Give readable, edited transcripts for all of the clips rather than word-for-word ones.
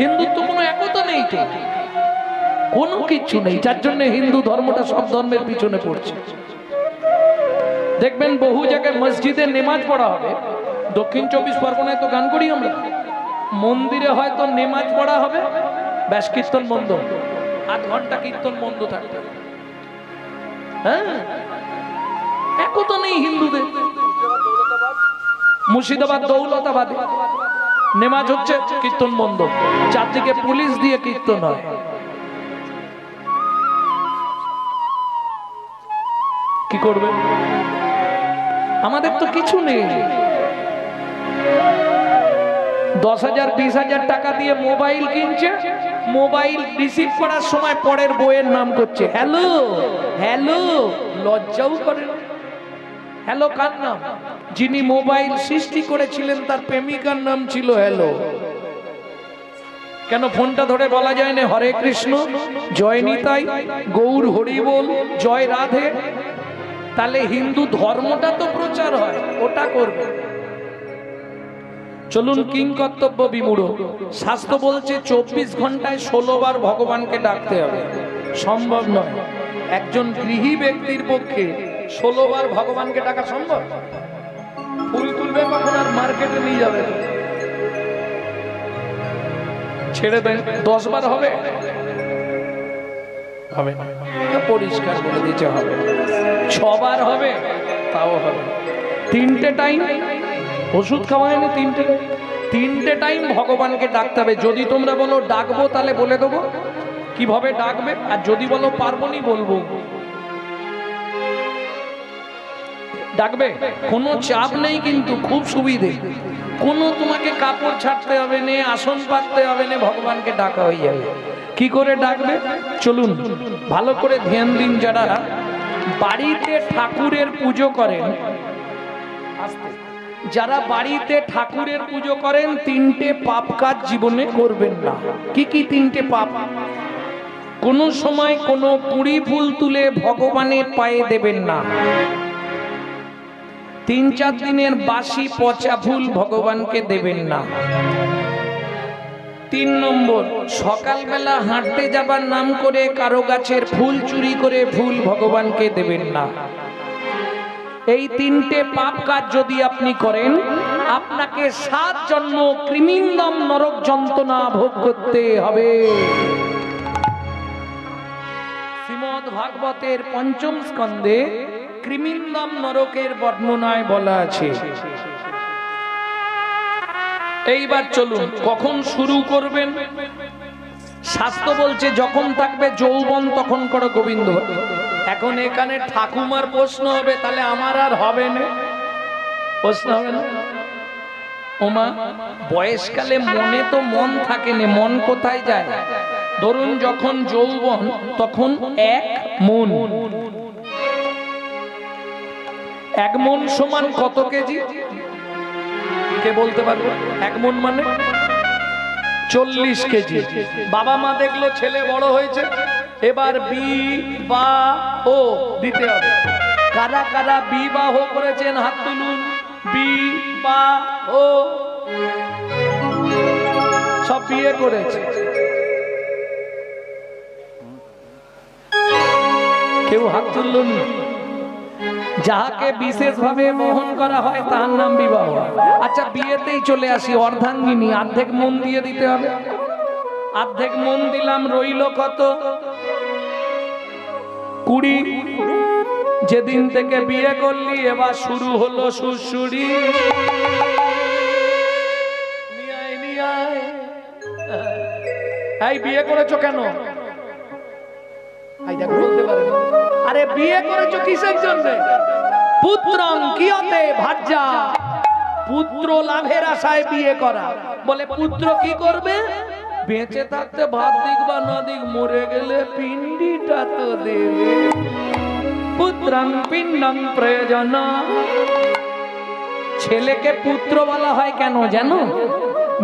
হিন্দুত্ব কোনো একতা নেই তো, কোনো কিছু নেই, যার জন্য হিন্দু ধর্মটা সব ধর্মের পিছনে পড়ছে। দেখবেন বহু জায়গায় মসজিদে নেমাজ পড়া হবে, দক্ষিণ 24 পরগনায় তো গান করি আমরা, মন্দিরে হয়তো নেমাজ পড়া হবে, ব্যাস কীর্তন বন্ধ, আধ ঘন্টা কীর্তন বন্ধ থাকবে। হ্যাঁ, একতা নেই হিন্দুদের। মুর্শিদাবাদ দৌলতাবাদে নেমাজ হচ্ছে, কীর্তন বন্ধ, চারদিকে পুলিশ দিয়ে কীর্তন হয়। কি করবে? আমাদের তো কিছু নেই। 10,000 20,000 টাকা দিয়ে মোবাইল কিনছে, মোবাইল রিসিভ করার সময় পরের বইয়ের নাম করছে হ্যালো হ্যালো, লজ্জাও করে না। হ্যালো কার নাম? যিনি মোবাইল সৃষ্টি করেছিলেন তার প্রেমিকার নাম ছিল হ্যালো। কেন ফোনটা ধরে বলা যায় না হরে কৃষ্ণ, জয় নিতাই, গৌর হরি বল, জয় রাধে? তাহলে হিন্দু ধর্মটা তো প্রচার হয়, ওটা করবে। চলুন কিং কর্তব্য বিমূঢ়। শাস্ত্র বলছে 24 ঘন্টায় 16 বার ভগবানকে ডাকতে হবে। সম্ভব নয়, একজন গৃহী ব্যক্তির পক্ষে 16 বার ভগবানকে ডাকা সম্ভব? ফুল তুলবে কখন আর মার্কেটে নিয়ে যাবে? ছেড়ে দেন, 10 বার হবে? হবে না, পরিষ্কার বলে দিতে হবে। 6 বার হবে? তাও হবে। 3টে টাইম ওষুধ খাওয়া হয়নি, 3টে টাইম ভগবানকে ডাকতে হবে। যদি তোমরা বলো ডাকবো, তাহলে বলে দেবো কিভাবে ডাকবে, আর যদি বলো পারবো নি, বলবো। ডাকবে, কোনো চাপ নেই, কিন্তু খুব সুবিধে। কোনো তোমাকে কাপড় ছাড়তে হবে না, আসন পাততে হবে না, ভগবানকে ডাকা হয়ে যাবে। কি করে ডাকবে? চলুন ভালো করে ধ্যান দিন। যারা বাড়িতে ঠাকুরের পুজো করেন, যারা বাড়িতে ঠাকুরের পুজো করেন, 3টে পাপ কাজ জীবনে করবেন না। কি কি 3টে পাপ? কোন সময় কোনো পুরি ফুল তুলে ভগবানের পায়ে দেবেন না। 3-4 দিনের বাসি পচা ফুল ভগবানকে দেবেন না। 3 নম্বর, সকালবেলা হাঁটতে যাবার নাম করে কারো গাছের ফুল চুরি করে ফুল ভগবানকে দেবেন না। এই 3টে পাপ কাজ যদি আপনি করেন, আপনাকে 7 জন্ম কৃমিন্দম নরক যন্ত্রণা ভোগ করতে হবে। শ্রীমদ্ ভাগবতের 5ম স্কন্ধে কৃমিন্দম নরকের বর্ণনায় বলা আছে। এইবার চলুন, কখন শুরু করবেন? শাস্ত্র বলছে যখন থাকবে যৌবন তখন করো গোবিন্দ। এখন এখানে ঠাকুমার প্রশ্ন হবে, তাহলে আমার আর হবে না? প্রশ্ন হবে না? ওমা, বয়সকালে মনে তো মন থাকে না, মন কোথায় যায়? ধরুন যখন যৌবন, তখন 1 মন। 1 মন সমান কত কেজি? কে বলতে পারবে? 1 মন মানে 40 কেজি। বাবা মা দেখলো ছেলে বড় হয়েছে, এবার বিবাহ দিতে হবে। কারা কারা বিবাহ করেছেন হাত তুলুন। বিবাহ, সব বিয়ে করেছে। কেউ হাত তুলুন। যাহাকে বিশেষভাবে বহন করা হয় তার নাম বিবাহ। আচ্ছা, বিয়েতেই চলে আসি। অর্ধাঙ্গিনী, অর্ধেক মন দিয়ে দিতে হবে। অর্ধেক মন দিলাম, রইল কত? 20। যেদিন থেকে বিয়ে করলি, এবার শুরু হলো সুরসুরি। এই বিয়ে করেছো কেন? বলতে পারে না। আরে বিয়ে করেছো কিসের জন্য? পুত্রং কিয়তে ভাজ্যা, পুত্র লাভের আশায় বিয়ে করা। বলে পুত্র কি করবে? বেঁচে থাকতে ভাত দিক বা না দিক, মরে গেলে পিণ্ডিটা তো দেবে। পুত্রং পিণ্ডং প্রয়োজন। ছেলেকে পুত্র বলা হয় কেন জানো?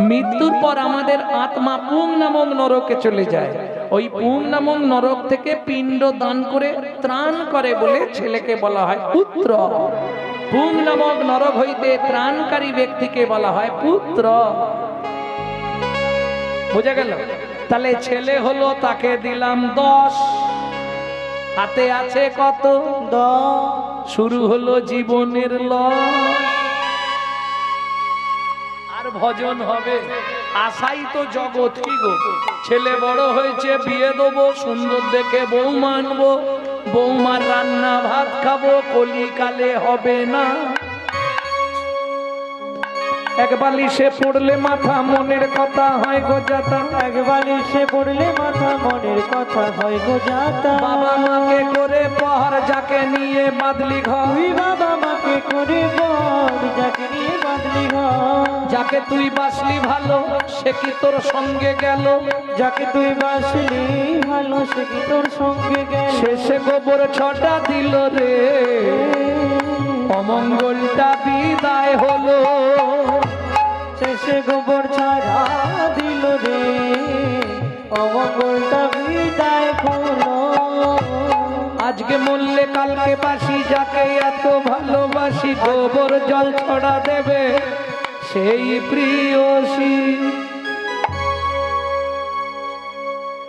মৃত্যুর পর আমাদের আত্মা পুং নামক নরকে চলে যায়। ওই পুং নামক নরক থেকে পিণ্ড দান করে ত্রাণ করে বলে ছেলেকে বলা হয় পুত্র। পুং নামক নরক হইতে ত্রাণকারী ব্যক্তিকে বলা হয় পুত্র। বুঝা গেল? তাহলে ছেলে হলো, তাকে দিলাম 10, হাতে আছে কত? 10। শুরু হলো জীবনের লস। আর ভজন হবে, আশাই তো জগৎ। কি গো, ছেলে বড় হয়েছে, বিয়ে দেবো, সুন্দর দেখে বউ মানবো, বৌমার রান্না ভাত খাবো, কলিকালে হবে না। এক বালিশে পড়লে মাথা মনের কথা হয় গোজাতা, এক বালিশে পড়লে মাথা মনের কথা হয় গোজাতা। বাবা মাকে করে পর যাকে নিয়ে বাদলি ঘর, তুই বাবা মাকে করে বল যাকে নিয়ে বাদলি ঘর। যাকে তুই বাসলি ভালো সে কি তোর সঙ্গে গেল, যাকে তুই বাসলি ভালো সে কি তোর সঙ্গে গেল। শেষে গোবর ছটা দিল রে, অমঙ্গলটা বিদায় হলো। শেষে গোবর ছাড়া দিল রে, অমঙ্গলটা বিদায় হলো। আজকে মরলে কালকে বাসি, যাকে এত ভালোবাসি, গোবর জল ছড়া দেবে সেই প্রিয়সী।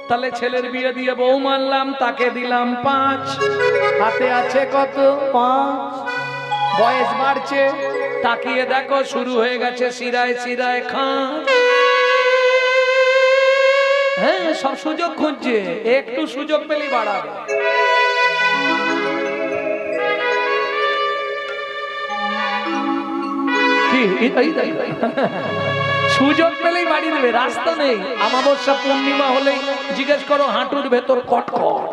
তাহলে ছেলের বিয়ে দিয়ে বউ মানলাম, তাকে দিলাম 5, হাতে আছে কত? 5। বয়স বাড়ছে, তাকিয়ে দেখো শুরু হয়ে গেছে শিরায় শিরায় খাঁ। হ্যাঁ, সব সুযোগ খুঁজছে, একটু সুযোগ পেলেই বাড়াবে। সুযোগ পেলেই বাড়ি দেবে, রাস্তা নেই। অমাবস্যা পূর্ণিমা হলেই জিজ্ঞেস করো হাঁটুর ভেতর কটকট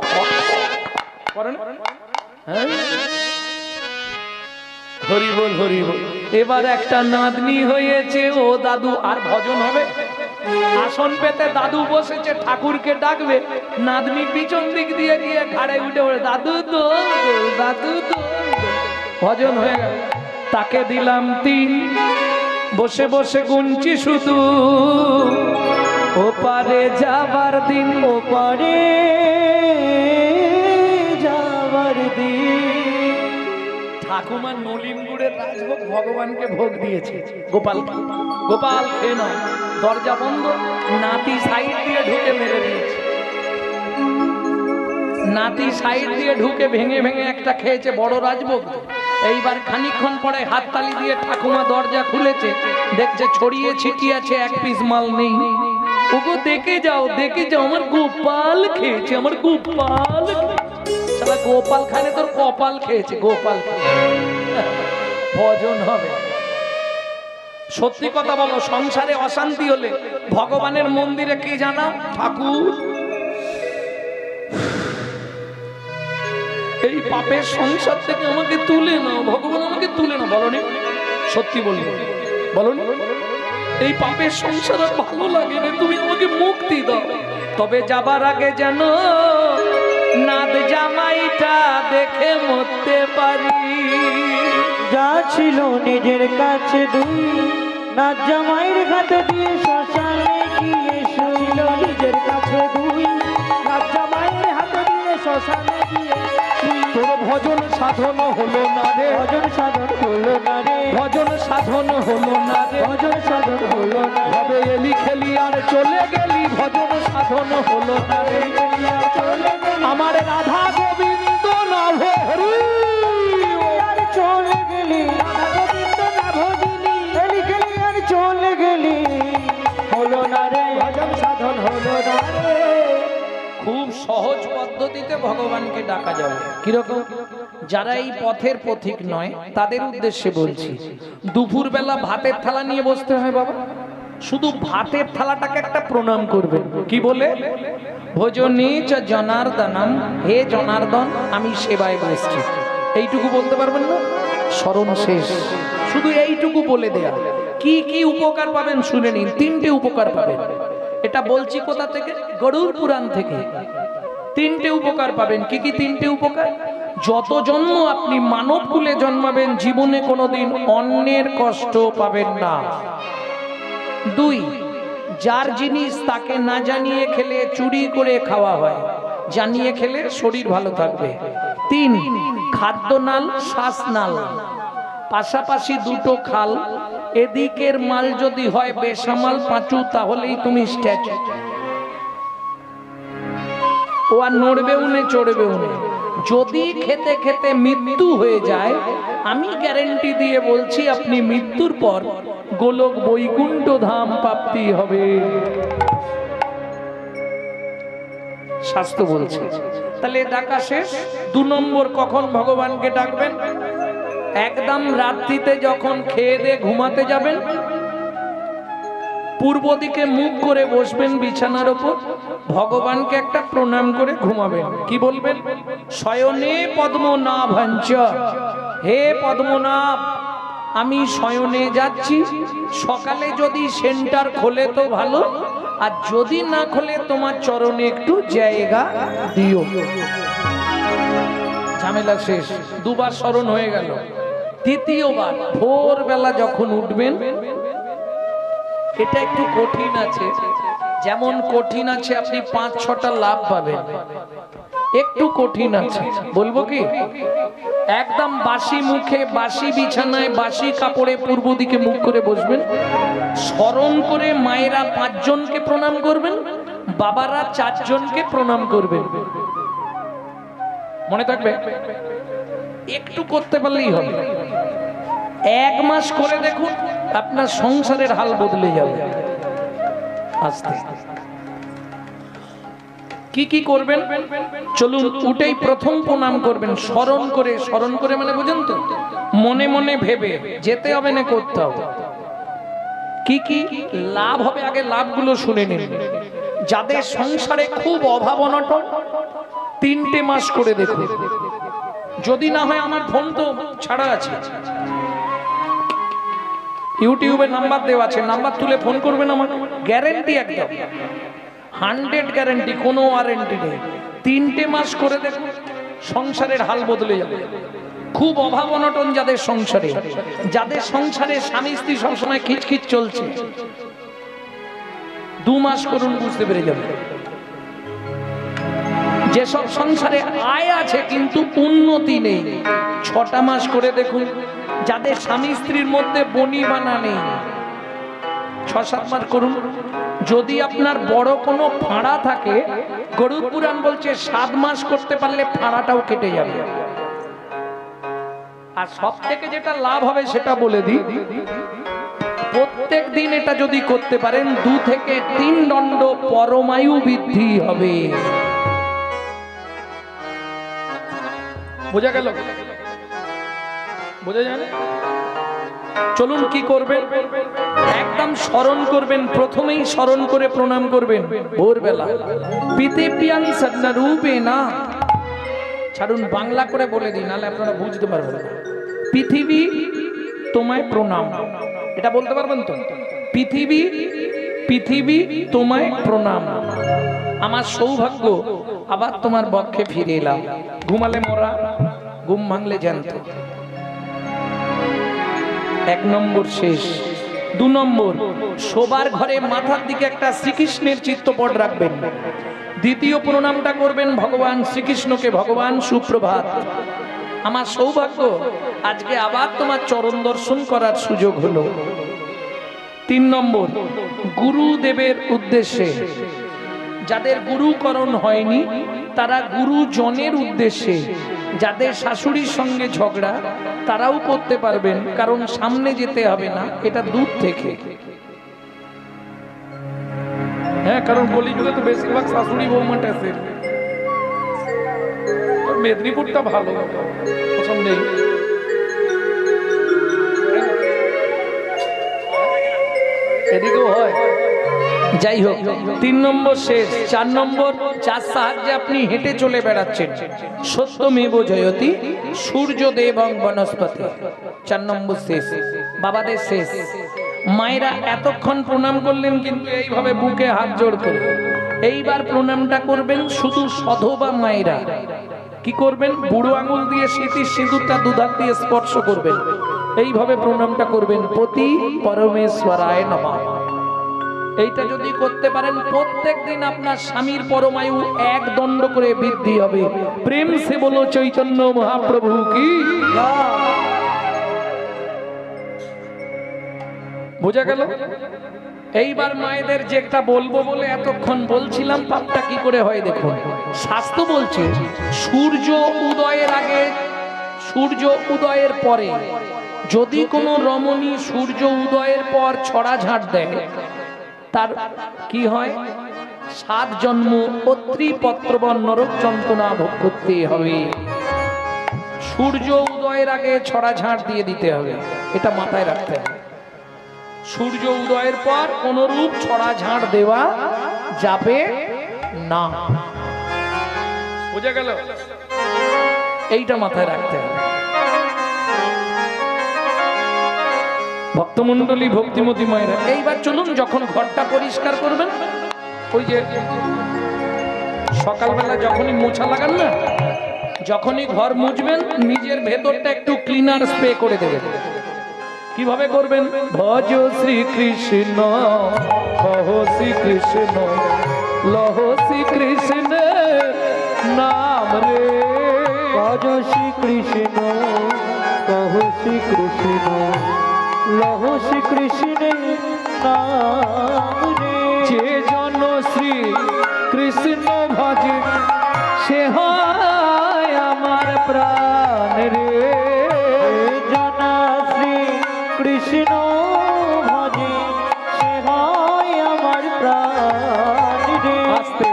করেন। হ্যাঁ, হরি বল হরি বল। এবার একটা নাতনি হয়েছে, ও দাদু। আর ভজন হবে, আসন পেতে দাদু বসেছে, ঠাকুরকে ডাকবে, নাতনি পিছন দিক দিয়ে গিয়ে ঘাড়ে উঠে পড়ে দাদু তো দাদু তো। ভজন হয়ে গেল, তাকে দিলাম 3, বসে বসে গুনছি শুধু ওপারে যাবার দিন, ওপারে যাবার দিন। ঠাকুমার নলিন গুড়ের রাজভোগ ভগবানকে ভোগ দিয়েছে। গোপাল গোপাল খেয়ে নাও, দরজা বন্ধ। নাতি সাইড দিয়ে ঢুকে মেরে দিয়েছে, নাতি সাইড দিয়ে ঢুকে ভেঙে ভেঙে একটা খেয়েছে, বড় রাজভোগ। এইবার খানিকক্ষণ পরে হাততালি দিয়ে ঠাকুমা দরজা খুলেছে, দেখছে ছড়িয়ে ছিটিয়ে আছে, এক পিস মাল নেই। ওগো দেখে যাও দেখে যাও, আমার গোপাল খেয়েছে, আমার গোপাল। সারা গোপাল খানে তোর কপাল খেয়েছে, গোপাল ভজন হবে। সত্যি কথা বলো, সংসারে অশান্তি হলে ভগবানের মন্দিরে কি জানা? ঠাকুর, এই পাপের সংসার থেকে আমাকে তুলে নাও, ভগবান আমাকে তুলে নাও। বলনি? সত্যি বলি, বলনি? এই পাপের সংসার আর ভালো লাগে না, তুমি আমাকে মুক্তি দাও। তবে যাবার আগে যেন নাদ জামাইটা দেখে মরতে পারি। যা ছিল নিজের কাছে 2, নাচ জামাইয়ের হাতে দিয়ে শ্মশানে গিয়ে শুইল। নিজের কাছে 2, নাচ জামাইয়ের হাতে দিয়ে শ্মশানে গিয়ে তোর ভজন সাধন হলো না রে, ভজন সাধন হলো না রে, ভজন সাধন হলো না রে, ভজন সাধন হলো না। ভাবে এলি খেলি আর চলে গেলি, ভজন সাধন হলো না রে। আমার রাধা গোবিন্দ নাভ হরি, আর চলে গেলি রাধা গোবিন্দ না ভজিলি, এলি খেলি আর চলে গেলি, হলো না রে, ভজন সাধন হলো না রে। খুব সহজ পদ্ধতিতে ভগবানকে ডাকা যাবে। কিরকম? যারা এই পথের পথিক নয় তাদের উদ্দেশ্যে বলছি, দুপুর বেলা ভাতের থালা নিয়ে বসতে হয় বাবা, শুধু ভাতের থালাটাকে একটা প্রণাম করবেন। কি বলে? ভোজনীচ জনার্দনম, হে জনার্দন আমি সেবায় বসছি। এইটুকু বলতে পারবেন না? স্মরণ শেষ, শুধু এইটুকু বলে দেয়া। কি কি উপকার পাবেন শুনে নিন। 3টে উপকার পাবেন। এটা বলছি কোথা থেকে? গরুড় পুরাণ থেকে। 3টে উপকার পাবেন। কি কি 3টে উপকার? যত জন্ম আপনি মানব কুলে জন্মাবেন, জীবনে কোনোদিন অন্যের কষ্ট পাবেন না। 2, যার জিনিস তাকে না জানিয়ে খেলে চুরি করে খাওয়া হয়, জানিয়ে খেলে শরীর ভালো থাকবে। 3, খাদ্যনাল শ্বাসনাল, পাশাপাশি দুটো খাল, এদিকের মাল যদি হয় বেসামাল পাঁচু, তাহলেই তুমি স্ট্যাচু। ও আর নড়বেও না চড়বেও না। যদি খেতে খেতে মৃত্যু হয়ে যায়, আমি গ্যারেন্টি দিয়ে বলছি আপনি মৃত্যুর পর গোলক বৈকুণ্ঠ ধাম প্রাপ্তি হবে, শাস্ত্র বলছে। তাহলে ডাকা শেষ। 2 নম্বর, কখন ভগবানকে ডাকবেন? একদম রাত্রিতে যখন খেয়ে দিয়ে ঘুমাতে যাবেন, পূর্ব দিকে মুখ করে বসবেন বিছানার উপর, ভগবানকে একটা প্রণাম করে ঘুমাবেন। কি বলবেন? শয়নে পদ্মনাভাঞ্চ, হে পদ্মনাভ আমি শয়নে যাচ্ছি, সকালে যদি সেন্টার খোলে তো ভালো, আর যদি না খোলে তোমার চরণে একটু জায়গা দিও। ঝামেলা শেষ। 2 বার স্মরণ হয়ে গেল। 3য়বার ভোরবেলা যখন উঠবেন, এটা একটু কঠিন আছে, যেমন কঠিন আছে আপনি 5-6টা লাভ পাবেন, একটু কঠিন আছে। বলবো কি? একদম বাসি মুখে, বাসি বিছানায়, বাসি কাপড়ে পূর্ব দিকে মুখ করে বসবেন, স্মরণ করে মায়েরা 5 জনকে প্রণাম করবেন, বাবারা 4 জনকে প্রণাম করবেন। মনে থাকবে? একটু করতে পারলেই হবে। 1 মাস করে দেখুন, আপনার সংসারের হাল বদলে যাবে। আস্তে কি কি করবেন চলুন। উঠেই প্রথম প্রণাম করবেন, স্মরণ করে। স্মরণ করে মানে বুঝেন তো? মনে মনে ভেবে, যেতে হবে না করতে হবে। কি কি লাভ হবে আগে লাভগুলো শুনে নিন। যাদের সংসারে খুব অভাব অনটন, 3টে মাস করে দেখুন। যদি না হয় আমার ফোন তো ছাড়া আছে, ইউটিউবে নাম্বার দেওয়া আছে, নাম্বার তুলে ফোন করবেন আমাকে। গ্যারেন্টি একদম 100 গ্যারেন্টি, কোনো ওয়ারেন্টি নেই। 3টে মাস করে দেখুন, সংসারের হাল বদলে যাবে। খুব অভাব অনটন যাদের সংসারে, যাদের সংসারে স্বামী স্ত্রী সবসময় খিচখিচ চলছে, 2 মাস করুন, বুঝতে পেরে যাবে। যেসব সংসারে আয় আছে কিন্তু উন্নতি নেই, 6টা মাস করে দেখুন। যাদের স্বামী স্ত্রীর মধ্যে বনিবানা নেই, 6-7 মাস করুন। যদি আপনার বড় কোনো ফাঁড়া থাকে, গরুড় পুরাণ বলছে 7 মাস করতে পারলে ফাঁড়াটাও কেটে যাবে। আর সব থেকে যেটা লাভ হবে সেটা বলে দিই, প্রত্যেক দিন এটা যদি করতে পারেন 2 থেকে 3 দণ্ড পরমায়ু বৃদ্ধি হবে। বোঝা গেল? বোঝা যায়? চলুন কি করবেন? একদম স্মরণ করবেন, প্রথমেই স্মরণ করে প্রণাম করবেন ভোরবেলা। পিতেপিয়াং সন্নরূপে না, ছাড়ুন বাংলা করে বলে দিই, নাহলে আপনারা বুঝতে পারবেন না। পৃথিবী তোমায় প্রণাম, এটা বলতে পারবেন তো? পৃথিবী, পৃথিবী তোমায় প্রণাম। আমার সৌভাগ্য আবার তোমার বক্ষে ফিরে এলাম। ঘুমালে মরা, ঘুম ভাঙলে জ্যান্ত। 1 নম্বর শেষ। 2 নম্বর, শোবার ঘরে মাথার দিকে একটা শ্রীকৃষ্ণের চিত্রপট রাখবেন। 2য় প্রণামটা করবেন ভগবান শ্রীকৃষ্ণকে। ভগবান সুপ্রভাত, আমার সৌভাগ্য আজকে আবার তোমার চরণ দর্শন করার সুযোগ হলো। 3 নম্বর, গুরুদেবের উদ্দেশ্যে, যাদের গুরুকরণ হয়নি তারা গুরুজনের উদ্দেশ্যে, যাদের শাশুড়ির সঙ্গে ঝগড়া তারাও করতে পারবেন, কারণ সামনে যেতে হবে না, এটা দূর থেকে। হ্যাঁ, কারণ কলিযুগে তো বেশিরভাগ শাশুড়ি বৌমাটা আছে। মেদিনীপুরটা ভালো পছন্দ। এদিকেও হয়, যাই হোক। 3 নম্বর শেষ। 4 নম্বর, যার সাহায্যে আপনি হেঁটে চলে বেড়াচ্ছেন, সত্যমেব জয়তি সূর্যদেবং বনস্পতি। 4 নম্বর শেষ, বাবাদের শেষ। মায়েরা এতক্ষণ প্রণাম করলেন, কিন্তু এইভাবে বুকে হাত জোড় করে এইবার প্রণামটা করবেন শুধু সধবা মায়েরা। কি করবেন? বুড়ো আঙুল দিয়ে স্মৃতির সিঁদুরটা 2 হাত দিয়ে স্পর্শ করবেন, এইভাবে প্রণামটা করবেন। পতি পরমেশ্বরায় নমঃ। এইটা যদি করতে পারেন প্রত্যেক দিন আপনার স্বামীর পরমায়ু 1 দণ্ড করে বৃদ্ধি হবে। প্রেম সে বলো চৈতন্য মহাপ্রভু কি। বোঝা গেল? এইবার মায়েদের যেটা বলবো বলে এতক্ষণ বলছিলাম পাপটা কি করে হয় দেখুন। শাস্ত্র বলছে সূর্য উদয়ের আগে, সূর্য উদয়ের পরে যদি কোনো রমণী সূর্য উদয়ের পর ছড়া ঝাড় দেয় তার কি হয়? 7 জন্ম অত্রি পত্রবন নরক যন্ত্রণা ভোগ করতে হবে। সূর্য উদয়ের আগে ছড়া ঝাড় দিয়ে দিতে হবে, এটা মাথায় রাখতে হবে। সূর্য উদয়ের পর কোনরূপ ছড়া ঝাড় দেওয়া যাবে না। বুঝা গেল? এইটা মাথায় রাখতে হবে। ভক্তমণ্ডলী ভক্তিমতী মায়েরা, এইবার চলুন যখন ঘরটা পরিষ্কার করবেন, ওই যে সকালবেলা যখনই মোছা লাগান না, যখনই ঘর মুছবেন নিজের ভেতরটা একটু ক্লিনার স্প্রে করে দেবেন। কিভাবে করবেন? ভজ শ্রীকৃষ্ণ কহ শ্রীকৃষ্ণ লহ শ্রীকৃষ্ণ নাম রে। ভজ শ্রীকৃষ্ণ কহ শ্রীকৃষ্ণ লহ শ্রীকৃষ্ণের নাম রে। যে জন শ্রী কৃষ্ণ ভজে সে হয় আমার প্রাণ রে। জনা শ্রী কৃষ্ণ ভজে সে হয় আমার প্রাণ রে। আস্তে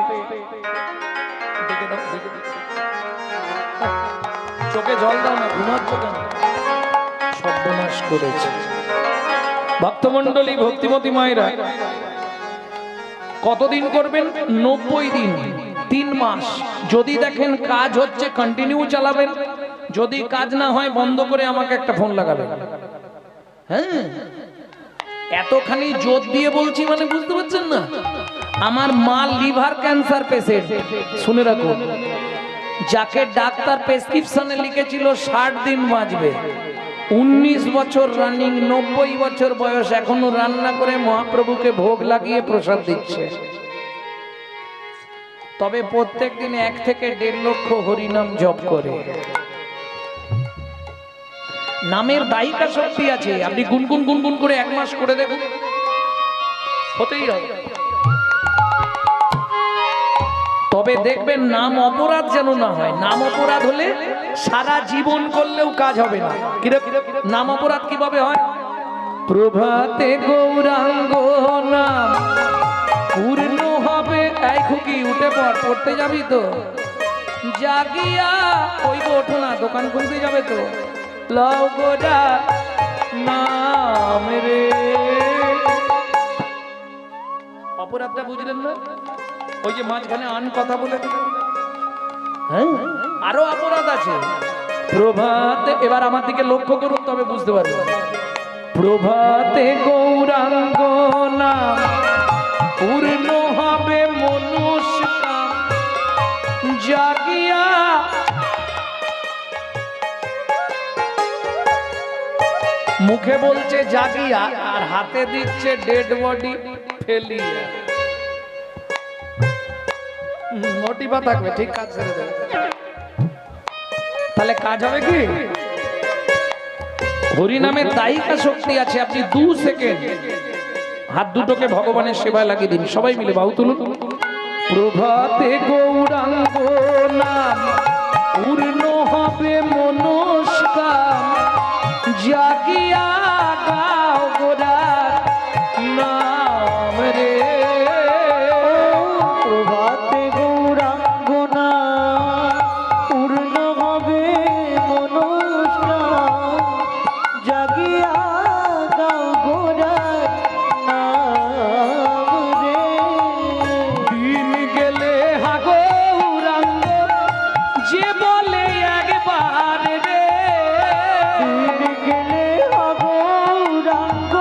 দেখে দাও, দেখে দাও। চোখে জল দাও না, ঘুমাচ্ছ কেন? সর্বনাশ করেছে। ভক্তমণ্ডলী ভক্তিমতী মায়েরা, কতদিন করবেন? 90 দিন, 3 মাস। যদি দেখেন কাজ হচ্ছে কন্টিনিউ চালাবেন, যদি কাজ না হয় বন্ধ করে আমাকে একটা ফোন লাগাবেন। হ্যাঁ, এতখানি জোর দিয়ে বলছি মানে বুঝতে পারছেন না? আমার মা লিভার ক্যান্সার পেশেন্ট, শুনে রাখুন। যাকে ডাক্তার প্রেসক্রিপশনে লিখেছিল 60 দিন বাঁচবে, 19 বছর রানিং, 90 বছর বয়স, এখনো রান্না করে মহাপ্রভুকে ভোগ লাগিয়ে প্রসাদ দিচ্ছে। তবে প্রত্যেক দিন 1 থেকে 1.5 লক্ষ হরিনাম জপ করে। নামের দায়িকা শক্তি আছে। আপনি গুনগুন গুনগুন করে 1 মাস করে দেখুন, হতেই হবে। তবে দেখবেন নাম অপরাধ যেন না হয়। নাম অপরাধ হলে সারা জীবন করলেও কাজ হবে না। নাম অপরাধ কিভাবে হয়? প্রভাতে গৌরাঙ্গ নাম পূর্ণ হবে। এই খুকি উঠে পড়, পড়তে যাবি তো? জাগিয়া ওই গো, ওঠো না, দোকান খুলতে যাবে তো। লও গোরা নাম রে। অপরাধটা বুঝলেন না? ওই যে মাঝখানে আন কথা বলে, হ্যাঁ আরো অপরাধ আছে। প্রভাতে, এবার আমার দিকে লক্ষ্য করুন তবে বুঝতে পারবেন। প্রভাতে গৌরাঙ্গ নাম পূর্ণ হবে মনুষ্যকাম, জাগিয়া মুখে বলছে জাগিয়া আর হাতে দিচ্ছে ডেড বডি ফেলিয়া। মোটিভা থাকবে, ঠিক কাজ ছেড়ে দেবে, তাহলে কাজ হবে কি? হরিনামের দায়িকা শক্তি আছে। আপনি 2 সেকেন্ড হাত দুটোকে ভগবানের সেবায় লাগিয়ে দিন। সবাই মিলে বাহু তুলুন। প্রভাতে গৌরাঙ্গ নাম পূর্ণ হবে মনস্কাম, জাগিয়া গাও গোরার নাম রে। প্রভাতে গৌরাঙ্গ নাম পূর্ণ হবে মনুষ্কাম, জাগিয়া গাও গোরার নাম রে। দিন গেলে হা গৌরাঙ্গ যে বলে একবার রে। দিন গেলে গৌরাঙ্গ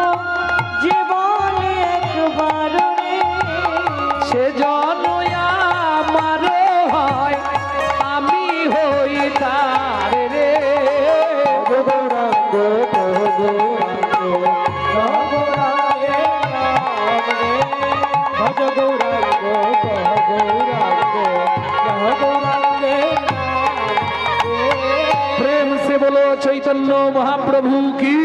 যে বলে একবার রে। সে জন আমার হয়, আমি হই তার রে। গৌরাঙ্গ গৌরাঙ্গ গৌরাঙ্গের নাম রে। বলো চৈতন্য মহাপ্রভু কি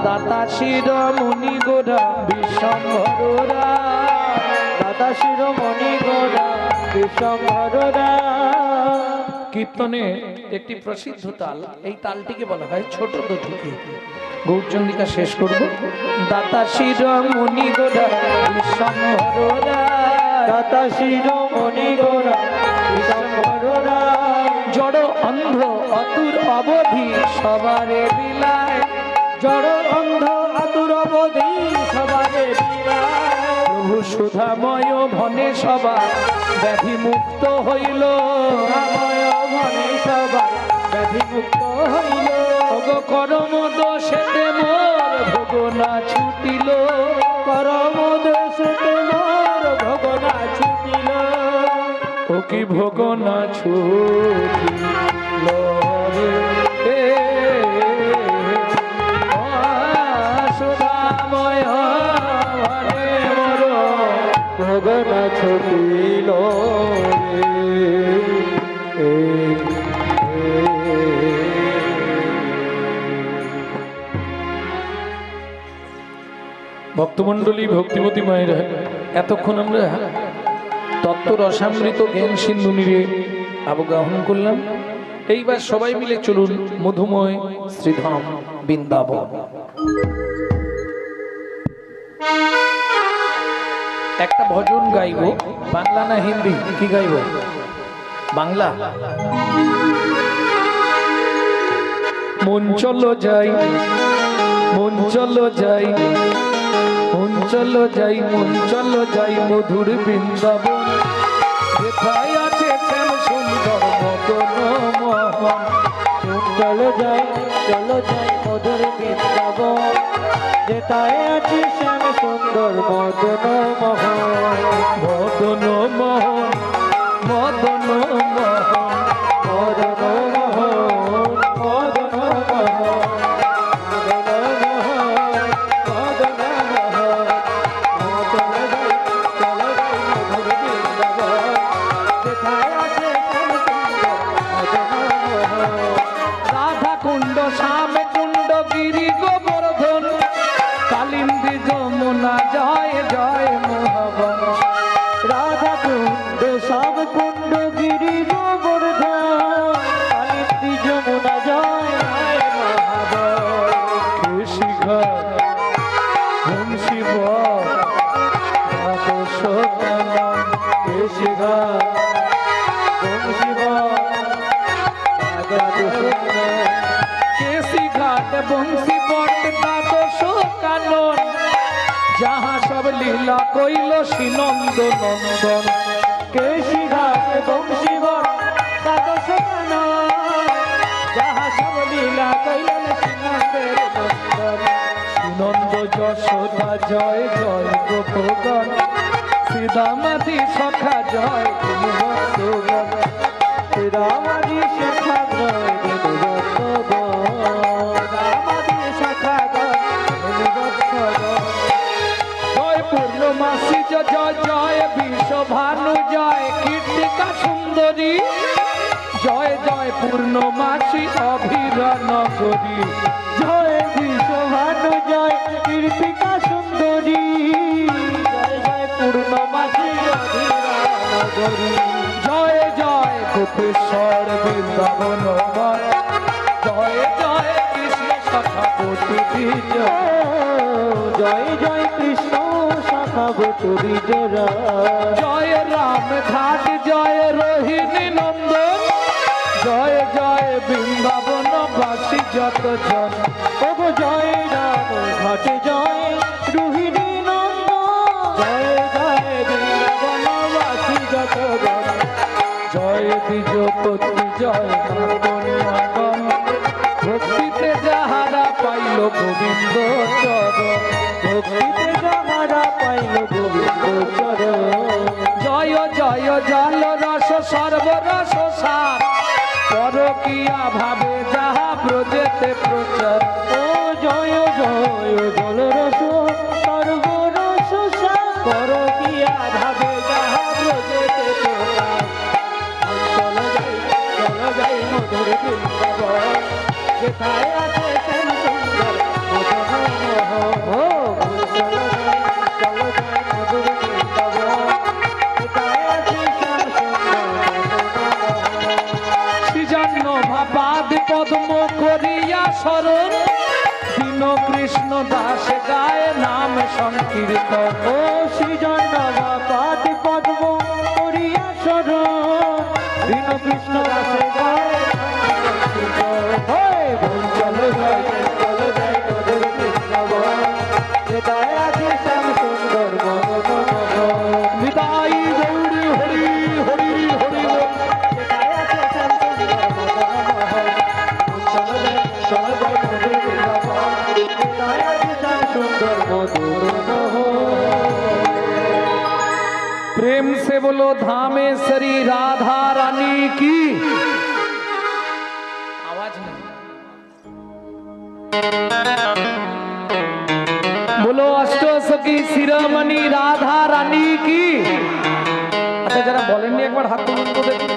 দাতা শিরোমণি গোরা বিশ্বম্ভরা, দাদা শিরোমণি গোরা বিশ্বম্ভরা। কীর্তনে একটি প্রসিদ্ধ তাল, এই তালটিকে বলা হয় ছোট দুটিকে। গৌরচন্দ্রিকা শেষ করব। দাতা শিরোমণি গোরা বিশ্বম্ভরা, দাতা শিরোমণি গোরা বিশ্বম্ভরা। জড় অন্ধ অতুর অবধি সবারে বিলায়, জড় অন্ধ আতুর অবধি সবারে বিলায়। প্রভু সুধাময় ভনে সবার ব্যাধি মুক্ত হইল, সুধাময় ভনে সবার ব্যাধি মুক্ত হইল। ভোগ করম দোষেতে মোর ভোগ না ছুটিল, পরম দেশেতে মোর ভোগ না ছুটিল। ও কি ভোগ না ছুটিল রে, সুধাময় ভনে মোর ভোগ না ছুটিল ভক্তমণ্ডলী, ভক্তিমতী মায়েরা, এতক্ষণ আমরা তত্ত্ব রসামৃত জ্ঞান সিন্ধু নিয়ে অবগাহন করলাম। এইবার সবাই মিলে চলুন মধুময় শ্রীধাম বৃন্দাবন। একটা ভজন গাইব, বাংলা না হিন্দি? কি গাইব? বাংলা। মন চলো যাই, মন চলো যাই, মন চলো যাই, মন চলো যাই মধুর বৃন্দাবন, যেথায় আছে শ্যাম সুন্দর মদন মোহন। চলো যাই, চলো যাই মধুর বৃন্দাবন, যেথায় আছে শ্যাম সুন্দর মদন মোহন। মদন মোহন, মদন মোহন, মদন মোহন, মদন মোহন, রাধা কুণ্ড, শ্যাম কুণ্ড, গিরি গোবর্ধন, কালিন্দী যমুনা, জয় জয় মোহন। রাধা কুণ্ড, শ্যাম কুণ্ড, গিরি গোবর্ধন, কালিন্দী যমুনা, জয় জয় মহাবল। কৃষি ঘর বংশী কেশি ঘাট বংশী বট দ্বাদশ কানন, যাহা সব লীলা কইল শ্রীনন্দ নন্দন। কেশি ঘাট বংশীবর দ্বাদশ কানন, যাহা সব লীলা কইলেন শ্রীনন্দের নন্দন। শ্রীনন্দ যশোদা জয় জয় গোপগণ, শ্রীদামাদি সখা জয় গুণবৎসগণ। রামাদি সখা জয় গুণবৎসগণ, রামাদি সখা জয় গুণবৎসগণ। জয় পূর্ণমাসী জয় জয় বিশ্বভানু জয় কীর্তিকা সুন্দরী, জয় জয় পূর্ণমাসী অভিরা নগরী। জয় বিশ্বভানু জয় কীর্তিকা সুন্দরী, জয় জয় পূর্ণমাসী অধীরা নগরী। জয় জয় গোপেশ্বর বৃন্দাবন বন, জয় জয় কৃষ্ণ সখাবতী বিজয়। জয় জয় কৃষ্ণ শাখাবতী জরা, জয় রাম ঘাট জয় রোহিণী নন্দন, জয় জয় বৃন্দাবন বাসী যত জন। ওগো জয় রাম ঘাটে জয় রোহিণী নন্দন, জয় জয় বৃন্দাবনবাসী যত জন। জয় দ্বিজপতি জয় কন্যাগণ, ভক্তিতে যাহারা পাইল গোবিন্দ চরণ। ভক্তিতে যাহারা পাইল গোবিন্দ চরণ। জয় জয় জল রস সর্বরস সার, পরকিয়া ভাবে যাহা ব্রজেতে প্রচার। ও জয় জয় জলরস সর্বরস সার, পরকিয়া ভাবে যাহা ব্রজেতে প্রচার। চলো যাই মধুর বৃন্দাবন, কোথায় আছে শ্যাম সুন্দর মদন মোহন ও চলো চলো যাই মধুর বৃন্দাবন কোথায় আছে শ্যাম সুন্দর শ্রীজন্য ভাবাদ পদ্ম করিয়া স্মরণ দীন কৃষ্ণ দাস গায় নাম সংকীর্তন ও সৃজন পাদ পদ্ম করিয়া স্মরণ দীন কৃষ্ণ দাসে গায় চলো যাই মধুর বৃন্দাবন কোথায় আছে শ্যাম সুন্দর মদন মোহন বিদায় গৌরী হরি হরি হরি বল। কোথায় আছে শ্যাম সুন্দর মদন মোহন চলো যাই মধুর বৃন্দাবন কোথায় আছে শ্যাম সুন্দর মধুর মোহন प्रेम से बोलो धामेश्वरी राधा रानी की आवाज नहीं बोलो अष्टसखी शिरोमणि राधा रानी की अच्छा जरा बोलेंगे एक बार हाथ तुलून तो देखो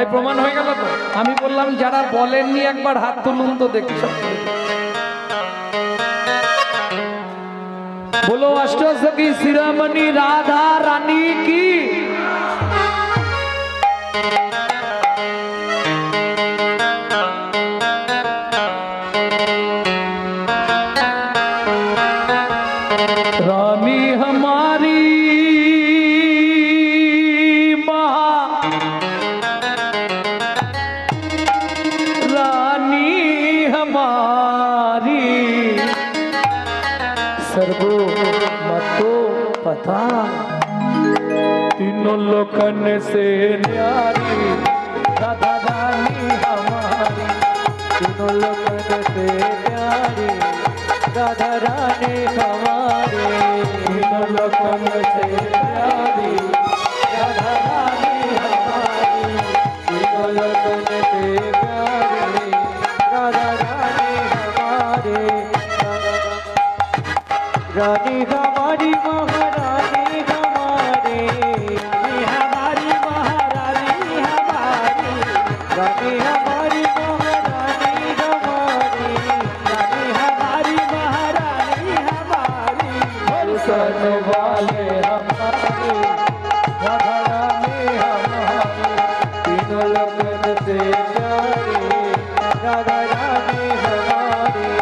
এই প্রমাণ হয়ে গেল তো আমি বললাম যারা বলেননি একবার হাত তুলুন তো দেখি সব बोलो अष्टसखी शिरोमणि राधा रानी की रानी हमारी रानी हमारी सर्वो मतो पता तीनों लोकन से न्यारी राधा रानी हमारी तीनों लोकन से प्यारी राधा रानी हमारी तीनों लोकन से प्यारी राधा रानी हमारी तीनों लोकन से प्यारी राधा रानी हमारी रानी हमारी महारानी हमारी रानी हमारी महारानी हमारी रानी हमारी महारानी हमारी रानी हमारी महारानी हमारी दर्शन वाले हमारे राधा रानी हमारी तीनों लोकन से प्यारी राधा रानी हमारी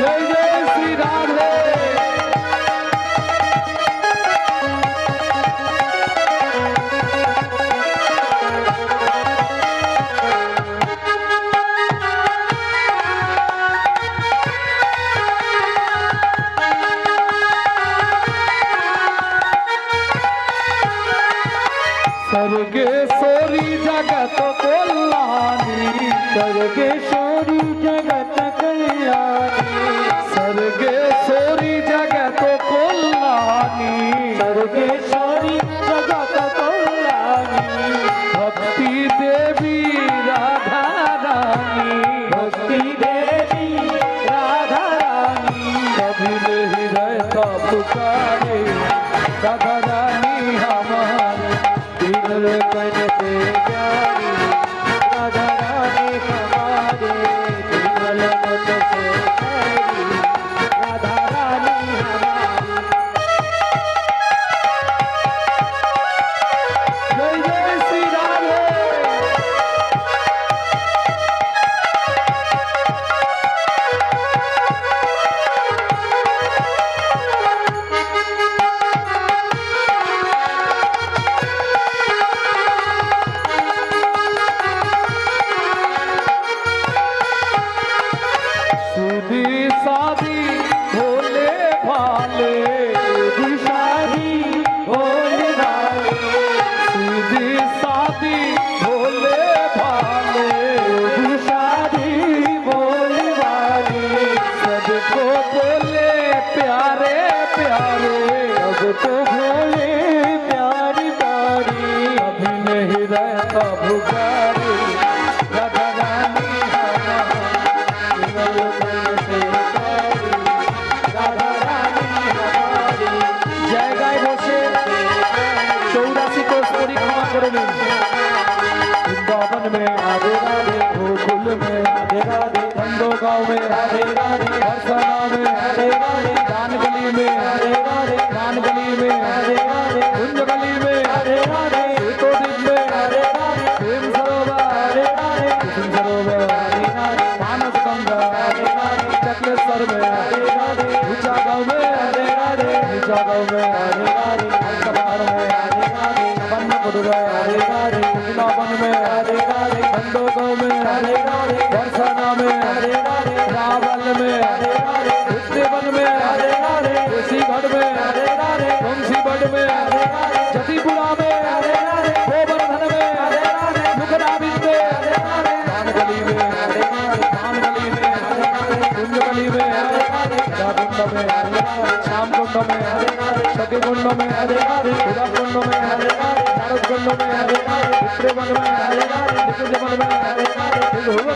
जय जय श्री राधे सर्गेश्वरी जगत कल्याणी सर्गेश्वरी जगत कल्याणी सर्गेश्वरी जगत कल्याणी सर्गेश्वरी जगत कल्याणी भक्ति देवी राधा रानी भक्ति देवी राधा रानी कभी हृदय का पुकारे राधा रानी हमारी तीनों लोकन से प्यारी राधा रानी हमारी तीनों लोकन से प्यारी राधा रानी हमारी जय जय श्री राधे सुधी शादी भोले भाले शादी भोले भाले सीधी शादी भोले भाले शादी भोले भाले सबको बोले प्यारे प्यारे अब तो भोले प्यारी प्यारी अभी नहीं रहता भुगारी राधा रानी हमारी तीनों लोकन से प्यारी राधे बंदो गांव में राधे राधे बरसाना में राधे राधे दान गली में राधे राधे दान गली में राधे राधे कुंज गली में राधे राधे सीतोद्वीप में राधे राधे प्रेम सरोवर राधे राधे कुसुम सरोवर राधे राधे मानस गंगा राधे राधे चकलेश्वर में राधे राधे ऊंचा गांव में राधे राधे नीचा गांव में राधे राधे अलकबार में राधे राधे चपन्नपुर में राधे राधे कुकिलावन में राधे राधे बंदो गांव में राधे राधे बरसाना में राधे राधे रावल में राधे राधे उत्तरेवन में राधे राधे देसीगढ़ में राधे राधे बंसीगढ़ में राधे राधे जतीपुरा में राधे राधे गोवर्धन में राधे राधे मुखनाबिद में राधे राधे दान गली में राधे राधे दान गली में कुंज गली में राकुंड में श्याम कुंड में सती कुंड में उदा कुंड में नारद कुंड में उत्तरेवन में दिग्विजयवन में